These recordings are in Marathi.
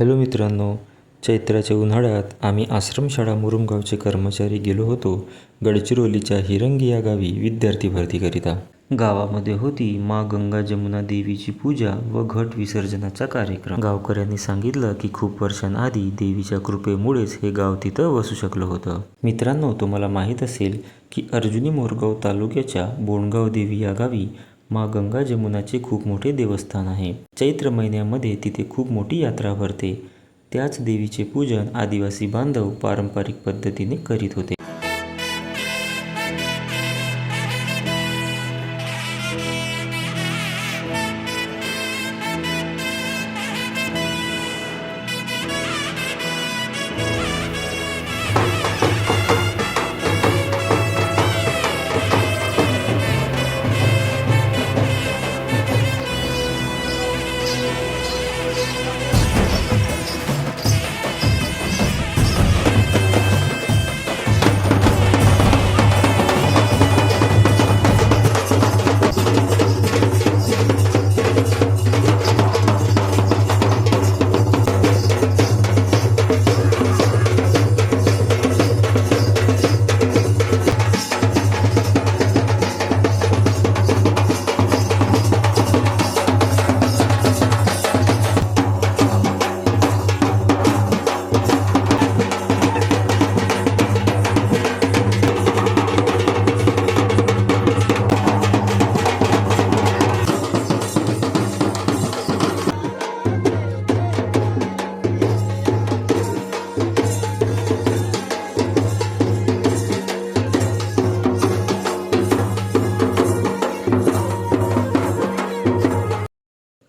हॅलो मित्रांनो, चैत्राच्या उन्हाळ्यात आम्ही आश्रमशाळा मुरुमगावचे कर्मचारी गेलो होतो गडचिरोलीच्या हिरंगी या गावी विद्यार्थी भरतीकरिता। गावामध्ये होती माँ गंगा जमुना देवीची पूजा व घट विसर्जनाचा कार्यक्रम। गावकऱ्यांनी सांगितलं की खूप वर्षांआधी देवीच्या कृपेमुळेच हे गाव तिथं वसू शकलं होतं। मित्रांनो, तुम्हाला माहीत असेल की अर्जुनी मोरगाव तालुक्याच्या बोंडगाव देवी या गावी माँ गंगा जमुनाचे खूप मोठे देवस्थान आहे। चैत्र महिन्यामध्ये तिथे खूप मोठी यात्रा भरते। त्याच देवीचे पूजन आदिवासी बांधव पारंपरिक पद्धतीने करीत होते।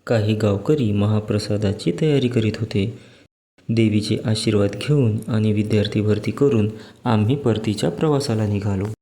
काही गावकरी महाप्रसादाची तयारी करीत होते। देवीचे आशीर्वाद घेऊन आणि विद्यार्थी भरती करून आम्ही परतीच्या प्रवासाला निघालो।